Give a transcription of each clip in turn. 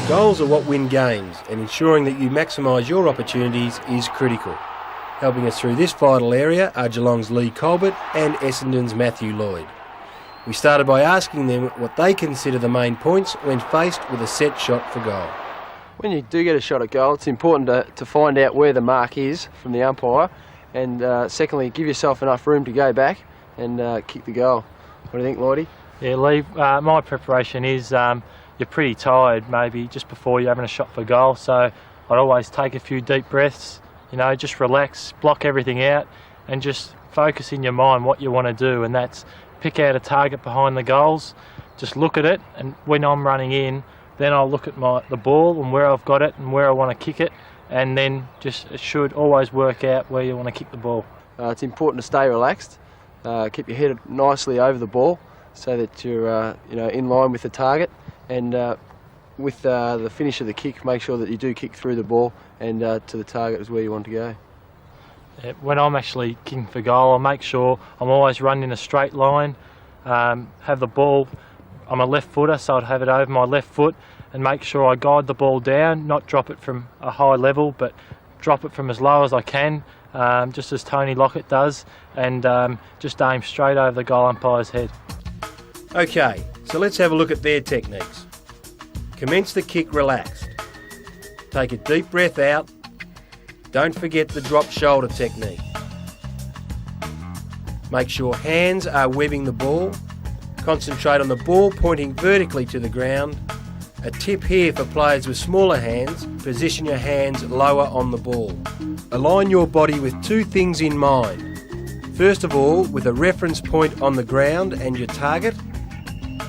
Goals are what win games, and ensuring that you maximise your opportunities is critical. Helping us through this vital area are Geelong's Lee Colbert and Essendon's Matthew Lloyd. We started by asking them what they consider the main points when faced with a set shot for goal. When you do get a shot at goal, it's important to find out where the mark is from the umpire, and secondly, give yourself enough room to go back and kick the goal. What do you think, Lloydie? Yeah, Lee, my preparation is you're pretty tired maybe just before you're having a shot for goal, so I'd always take a few deep breaths, just relax, block everything out and just focus in your mind what you want to do, and that's pick out a target behind the goals, just look at it, and when I'm running in, then I'll look at the ball and where I've got it and where I want to kick it, and then it should always work out where you want to kick the ball. It's important to stay relaxed, keep your head nicely over the ball so that you're in line with the target, and with the finish of the kick, make sure that you do kick through the ball and to the target is where you want to go. When I'm actually kicking for goal, I'll make sure I'm always running in a straight line, have the ball, I'm a left footer, so I'd have it over my left foot and make sure I guide the ball down, not drop it from a high level, but drop it from as low as I can, just as Tony Lockett does, and just aim straight over the goal umpire's head. Okay, so let's have a look at their techniques. Commence the kick relaxed. Take a deep breath out. Don't forget the drop shoulder technique. Make sure hands are webbing the ball. Concentrate on the ball pointing vertically to the ground. A tip here for players with smaller hands, position your hands lower on the ball. Align your body with two things in mind. First of all, with a reference point on the ground and your target.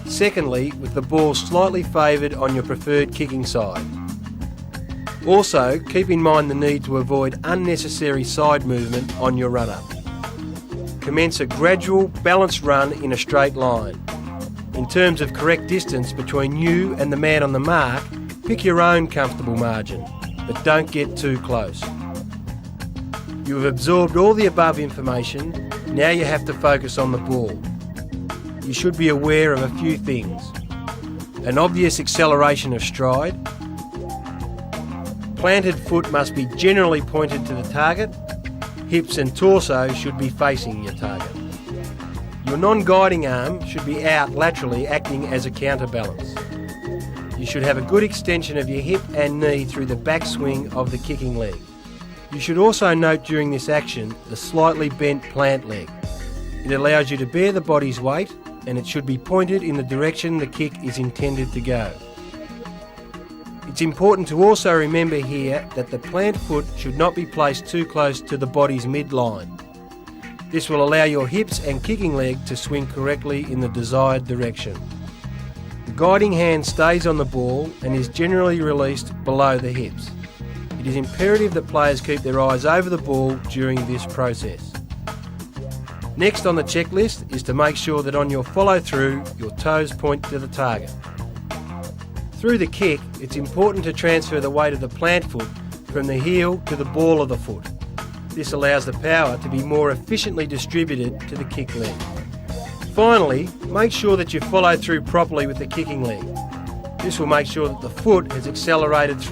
Secondly, with the ball slightly favoured on your preferred kicking side. Also, keep in mind the need to avoid unnecessary side movement on your run-up. Commence a gradual, balanced run in a straight line. In terms of correct distance between you and the man on the mark, pick your own comfortable margin, but don't get too close. You have absorbed all the above information, now you have to focus on the ball. You should be aware of a few things. An obvious acceleration of stride. Planted foot must be generally pointed to the target. Hips and torso should be facing your target. Your non-guiding arm should be out laterally, acting as a counterbalance. You should have a good extension of your hip and knee through the backswing of the kicking leg. You should also note during this action the slightly bent plant leg. It allows you to bear the body's weight, and it should be pointed in the direction the kick is intended to go. It's important to also remember here that the plant foot should not be placed too close to the body's midline. This will allow your hips and kicking leg to swing correctly in the desired direction. The guiding hand stays on the ball and is generally released below the hips. It is imperative that players keep their eyes over the ball during this process. Next on the checklist is to make sure that on your follow-through, your toes point to the target. Through the kick, it's important to transfer the weight of the plant foot from the heel to the ball of the foot. This allows the power to be more efficiently distributed to the kick leg. Finally, make sure that you follow through properly with the kicking leg. This will make sure that the foot has accelerated through